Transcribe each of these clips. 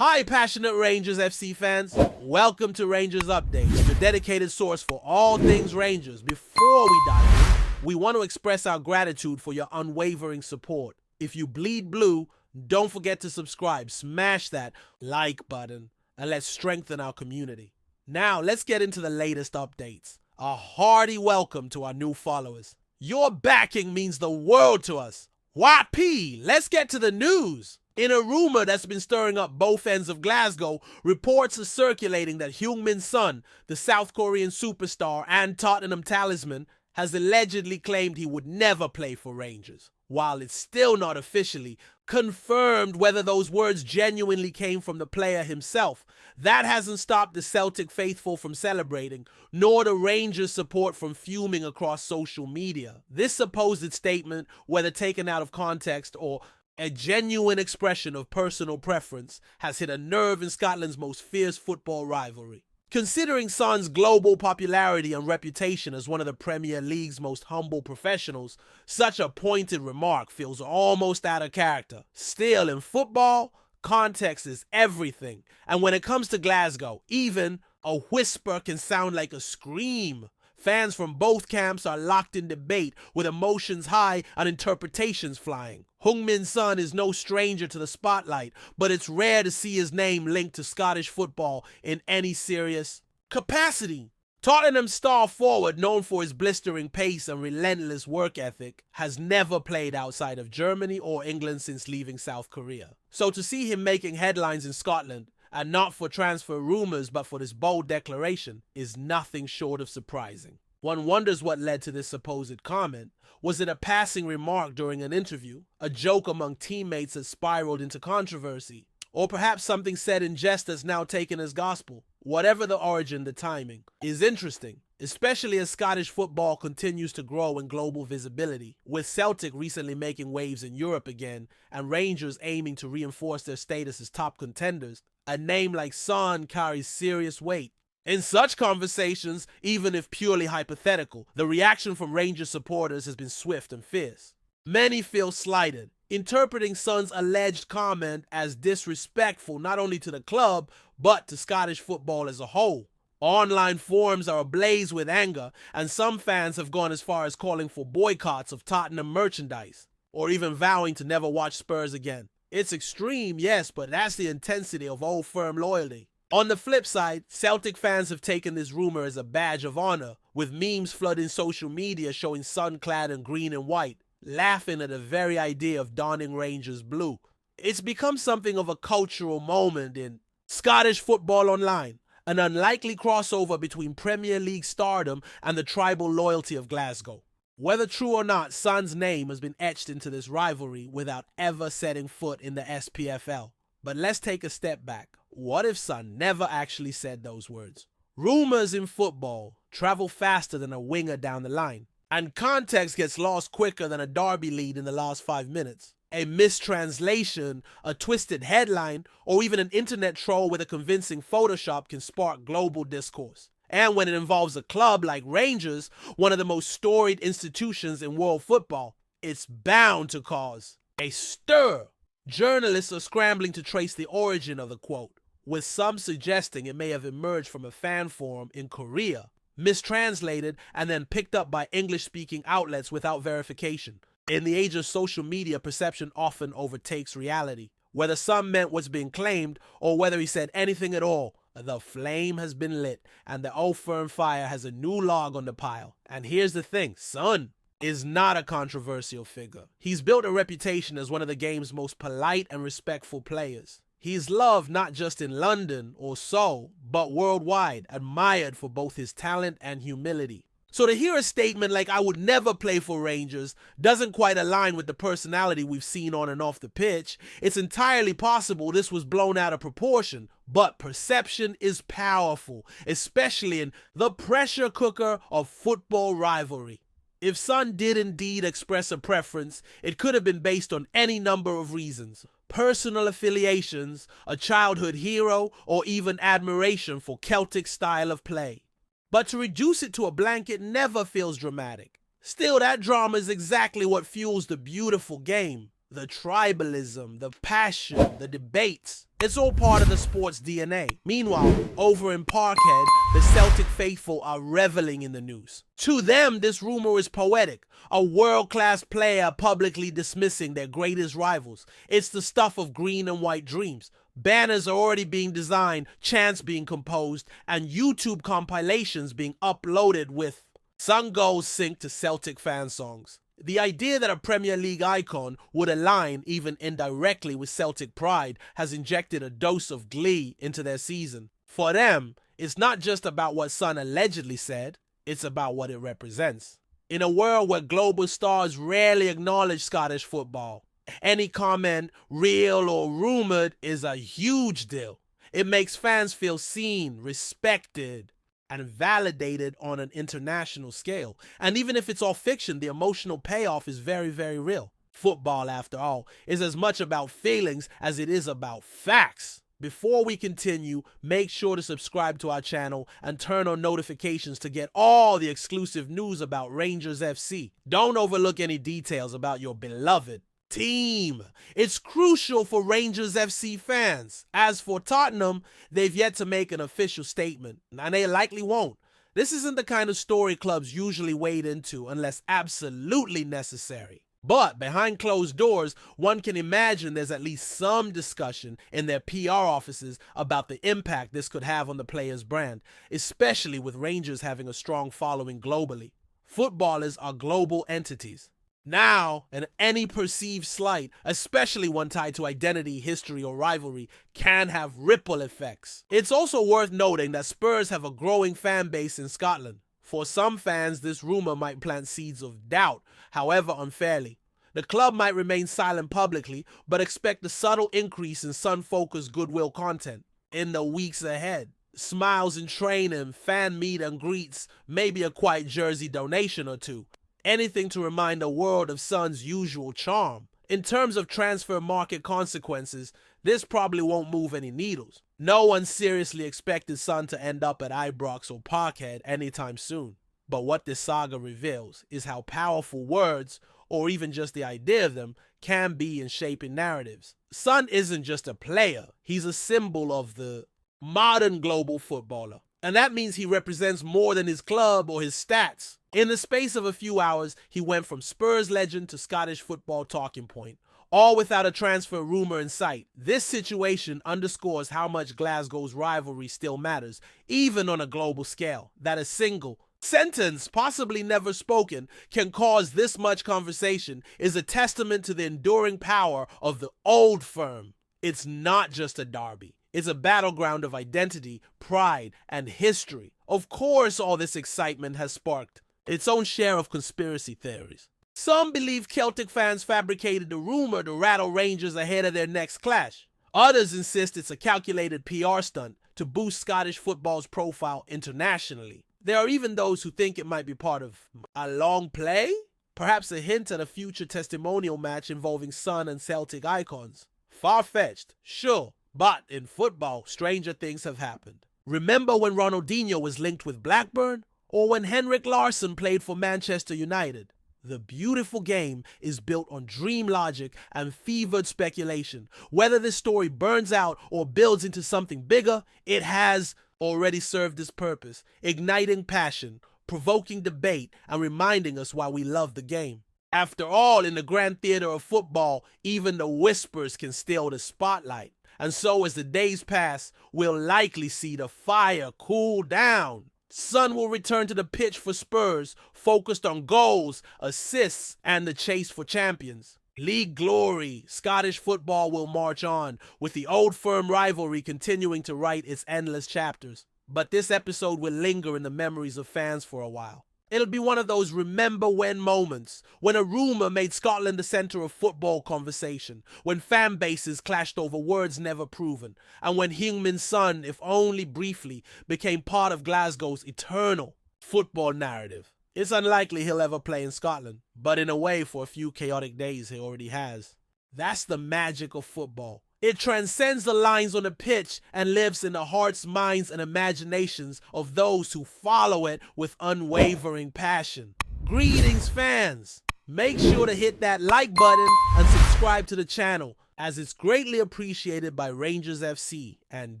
Hi, passionate Rangers FC fans. Welcome to Rangers Updates, your dedicated source for all things Rangers. Before we dive in, we want to express our gratitude for your unwavering support. If you bleed blue, don't forget to subscribe, smash that like button, and let's strengthen our community. Now, let's get into the latest updates. A hearty welcome to our new followers. Your backing means the world to us. YP, let's get to the news. In a rumor that's been stirring up both ends of Glasgow, reports are circulating that HEUNG-MIN's son, the South Korean superstar and Tottenham talisman, has allegedly claimed he would never play for Rangers. While it's still not officially confirmed whether those words genuinely came from the player himself, that hasn't stopped the Celtic faithful from celebrating, nor the Rangers support from fuming across social media. This supposed statement, whether taken out of context or a genuine expression of personal preference, has hit a nerve in Scotland's most fierce football rivalry. Considering Son's global popularity and reputation as one of the Premier League's most humble professionals, such a pointed remark feels almost out of character. Still, in football, context is everything. And when it comes to Glasgow, even a whisper can sound like a scream. Fans from both camps are locked in debate, with emotions high and interpretations flying. HEUNG-MIN's son is no stranger to the spotlight, but it's rare to see his name linked to Scottish football in any serious capacity. Tottenham's star forward, known for his blistering pace and relentless work ethic, has never played outside of Germany or England since leaving South Korea. So to see him making headlines in Scotland, and not for transfer rumors but for this bold declaration, is nothing short of surprising. One wonders what led to this supposed comment. Was it a passing remark during an interview, a joke among teammates that spiraled into controversy, or perhaps something said in jest that's now taken as gospel? Whatever the origin, the timing is interesting, especially as Scottish football continues to grow in global visibility, with Celtic recently making waves in Europe again and Rangers aiming to reinforce their status as top contenders. A name like Son carries serious weight. In such conversations, even if purely hypothetical, the reaction from Rangers supporters has been swift and fierce. Many feel slighted, interpreting Son's alleged comment as disrespectful not only to the club, but to Scottish football as a whole. Online forums are ablaze with anger, and some fans have gone as far as calling for boycotts of Tottenham merchandise, or even vowing to never watch Spurs again. It's extreme, yes, but that's the intensity of old firm loyalty. On the flip side, Celtic fans have taken this rumor as a badge of honor, with memes flooding social media showing Son clad in green and white, laughing at the very idea of donning Rangers blue. It's become something of a cultural moment in Scottish football online, an unlikely crossover between Premier League stardom and the tribal loyalty of Glasgow. Whether true or not, Son's name has been etched into this rivalry without ever setting foot in the SPFL. But let's take a step back. What if Son never actually said those words? Rumors in football travel faster than a winger down the line, and context gets lost quicker than a derby lead in the last 5 minutes. A mistranslation, a twisted headline, or even an internet troll with a convincing Photoshop can spark global discourse. And when it involves a club like Rangers, one of the most storied institutions in world football, it's bound to cause a stir. Journalists are scrambling to trace the origin of the quote, with some suggesting it may have emerged from a fan forum in Korea, mistranslated and then picked up by English-speaking outlets without verification. In the age of social media, perception often overtakes reality. Whether Son meant what's being claimed or whether he said anything at all, the flame has been lit and the old firm fire has a new log on the pile. And here's the thing, Son is not a controversial figure. He's built a reputation as one of the game's most polite and respectful players. He's loved not just in London or Seoul, but worldwide, admired for both his talent and humility. So to hear a statement like "I would never play for Rangers" doesn't quite align with the personality we've seen on and off the pitch. It's entirely possible this was blown out of proportion, but perception is powerful, especially in the pressure cooker of football rivalry. If Son did indeed express a preference, it could have been based on any number of reasons. Personal affiliations, a childhood hero, or even admiration for Celtic's style of play. But to reduce it to a blanket never feels dramatic. Still, that drama is exactly what fuels the beautiful game. The tribalism, the passion, the debates. It's all part of the sport's DNA. Meanwhile, over in Parkhead, the Celtic faithful are reveling in the news. To them, this rumor is poetic. A world-class player publicly dismissing their greatest rivals. It's the stuff of green and white dreams. Banners are already being designed, chants being composed, and YouTube compilations being uploaded with "Sun Goes" synced to Celtic fan songs. The idea that a Premier League icon would align, even indirectly, with Celtic pride has injected a dose of glee into their season. For them, it's not just about what Sun allegedly said, it's about what it represents. In a world where global stars rarely acknowledge Scottish football, any comment, real or rumored, is a huge deal. It makes fans feel seen, respected, and validated on an international scale. And even if it's all fiction, the emotional payoff is very, very real. Football, after all, is as much about feelings as it is about facts. Before we continue, make sure to subscribe to our channel and turn on notifications to get all the exclusive news about Rangers FC. Don't overlook any details about your beloved team. It's crucial for Rangers FC fans. As for Tottenham, they've yet to make an official statement, and they likely won't. This isn't the kind of story clubs usually wade into unless absolutely necessary. But behind closed doors, one can imagine there's at least some discussion in their PR offices about the impact this could have on the player's brand, especially with Rangers having a strong following globally. Footballers are global entities. Now, and any perceived slight, especially one tied to identity, history, or rivalry, can have ripple effects. It's also worth noting that Spurs have a growing fan base in Scotland. For some fans, this rumor might plant seeds of doubt, however unfairly. The club might remain silent publicly, but expect a subtle increase in Sun-focused goodwill content in the weeks ahead. Smiles in training, fan meet and greets, maybe a quiet jersey donation or two. Anything to remind the world of Sun's usual charm. In terms of transfer market consequences, this probably won't move any needles. No one seriously expected Sun to end up at Ibrox or Parkhead anytime soon. But what this saga reveals is how powerful words, or even just the idea of them, can be in shaping narratives. Sun isn't just a player, he's a symbol of the modern global footballer. And that means he represents more than his club or his stats. In the space of a few hours, he went from Spurs legend to Scottish football talking point, all without a transfer rumor in sight. This situation underscores how much Glasgow's rivalry still matters, even on a global scale. That a single sentence, possibly never spoken, can cause this much conversation is a testament to the enduring power of the old firm. It's not just a derby. It's a battleground of identity, pride, and history. Of course, all this excitement has sparked its own share of conspiracy theories. Some believe Celtic fans fabricated the rumor to rattle Rangers ahead of their next clash. Others insist it's a calculated PR stunt to boost Scottish football's profile internationally. There are even those who think it might be part of a long play? Perhaps a hint at a future testimonial match involving Sun and Celtic icons. Far-fetched, sure, but in football, stranger things have happened. Remember when Ronaldinho was linked with Blackburn? Or when Henrik Larsson played for Manchester United? The beautiful game is built on dream logic and fevered speculation. Whether this story burns out or builds into something bigger, it has already served its purpose, igniting passion, provoking debate, and reminding us why we love the game. After all, in the grand theater of football, even the whispers can steal the spotlight. And so as the days pass, we'll likely see the fire cool down. Sun will return to the pitch for Spurs, focused on goals, assists, and the chase for champions. League glory, Scottish football will march on, with the old firm rivalry continuing to write its endless chapters. But this episode will linger in the memories of fans for a while. It'll be one of those remember when moments, when a rumor made Scotland the center of football conversation, when fan bases clashed over words never proven, and when HEUNG-MIN's son, if only briefly, became part of Glasgow's eternal football narrative. It's unlikely he'll ever play in Scotland, but in a way, for a few chaotic days, he already has. That's the magic of football. It transcends the lines on the pitch and lives in the hearts, minds, and imaginations of those who follow it with unwavering passion. Greetings, fans! Make sure to hit that like button and subscribe subscribe to the channel, as it's greatly appreciated by Rangers FC. And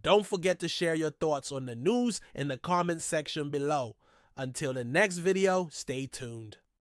don't forget to share your thoughts on the news in the comments section below. Until the next video, stay tuned.